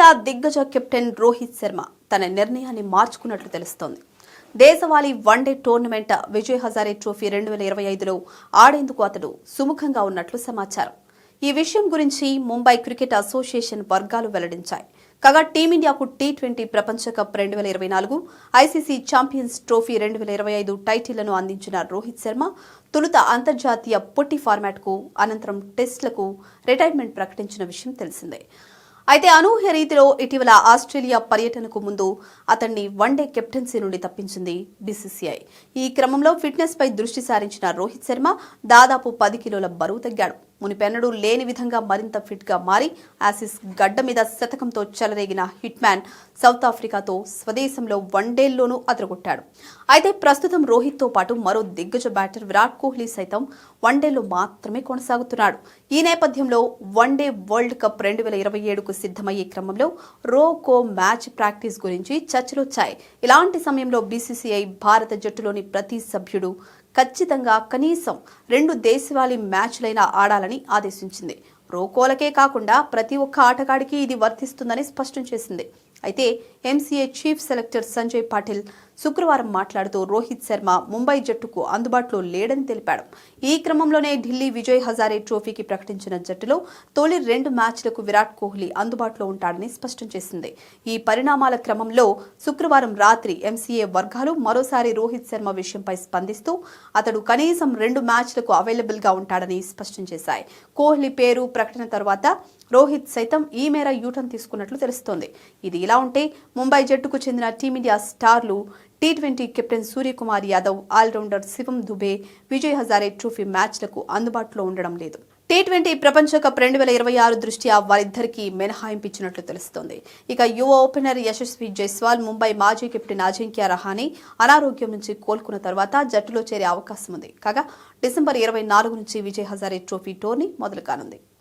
Team India దిగ్గజ captain Rohit Sharma తన నిర్ణయాన్ని మార్చుకున్నట్లు తెలుస్తోంది. దేశవాళీ one day tournament Vijay Hazare trophy 2025లో ఆడేందుకు అతడు సుముఖంగా ఉన్నట్లు సమాచారం. ఈ విషయం గురించి ముంబై క్రికెట్ అసోసియేషన్ వర్గాలు వెల్లడించాయి. కాగా టీమిండియాకు టీ20 ప్రపంచ కప్ 2024, ఐసీసీ ఛాంపియన్స్ ట్రోఫీ 2025 టైటిళ్లను అందించిన రోహిత్ శర్మ తొలుత అంతర్జాతీయ పొట్టి ఫార్మాట్కు, అనంతరం టెస్టులకు రిటైర్మెంట్ ప్రకటించిన విషయం తెలిసిందే. అయితే అనూహ్య రీతిలో ఇటీవల ఆస్ట్రేలియా పర్యటనకు ముందు అతన్ని వన్డే కెప్టెన్సీ నుండి తప్పించింది బీసీసీఐ. ఈ క్రమంలో ఫిట్నెస్ పై దృష్టి సారించిన రోహిత్ శర్మ దాదాపు 10 కిలోల బరువు తగ్గాడు. మునిపెన్నడూ లేని విధంగా మరింత ఫిట్ గా మారి ఆసీస్ గడ్డ మీద శతకంతో చెలరేగిన హిట్ మ్యాన్ సౌత్ ఆఫ్రికాతో స్వదేశంలో వన్డేల్లోనూ అదరగొట్టాడు. అయితే ప్రస్తుతం రోహిత్ తో పాటు మరో దిగ్గజ బ్యాటర్ విరాట్ కోహ్లీ సైతం వన్డేలో మాత్రమే కొనసాగుతున్నాడు. ఈ నేపథ్యంలో వన్డే వరల్డ్ కప్ 2027కు సిద్ధమయ్యే క్రమంలో రో-కో మ్యాచ్ ప్రాక్టీస్ గురించి చర్చలొచ్చాయి. ఇలాంటి సమయంలో బీసీసీఐ భారత జట్టులోని ప్రతి సభ్యుడు ఖచ్చితంగా కనీసం 2 దేశవాళీ మ్యాచ్లైనా ఆడాలని ఆదేశించింది. రోకోలకే కాకుండా ప్రతి ఒక్క ఆటగాడికి ఇది వర్తిస్తుందని స్పష్టం చేసింది. అయితే MCA chief selector Sanjay Patil శుక్రవారం మాట్లాడుతూ రోహిత్ శర్మ ముంబై జట్టుకు అందుబాటులో లేడని తెలిపాడు. ఈ క్రమంలోనే ఢిల్లీ విజయ్ హజారే ట్రోఫీకి ప్రకటించిన జట్టులో తొలి 2 మ్యాచ్లకు విరాట్ కోహ్లీ అందుబాటులో ఉంటాడని స్పష్టం చేసింది. ఈ పరిణామాల క్రమంలో శుక్రవారం రాత్రి ఎంసీఏ వర్గాలు మరోసారి రోహిత్ శర్మ విషయంపై స్పందిస్తూ అతడు కనీసం 2 మ్యాచ్లకు అవైలబుల్ గా ఉంటాడని స్పష్టం చేశాయి. కోహ్లీ పేరు ప్రకటన తర్వాత రోహిత్ సైతం ఈ మేర యూటర్న్ తీసుకున్నట్లు తెలుస్తోంది. ఇది ఇలా ఉంటే ముంబై జట్టుకు చెందిన టీమిండియా స్టార్లు టీ20 captain Suryakumar Yadav, all rounder Shivam Dube Vijay Hazare trophy మ్యాచ్లకు అందుబాటులో ఉండడం లేదు. టీ20 ప్రపంచ కప్ 2026 దృష్ట్యా వారిద్దరికీ మినహాయింపించినట్లు తెలుస్తోంది. ఇక యువ ఓపెనర్ యశస్వి జైస్వాల్, ముంబై మాజీ కెప్టెన్ అజింక్య రహానే అనారోగ్యం నుంచి కోలుకున్న తర్వాత జట్టులో చేరే అవకాశం ఉంది. కాగా డిసెంబర్ 24 నుంచి విజయ్ హజారే ట్రోఫీ టోర్నీ మొదలు కానుంది.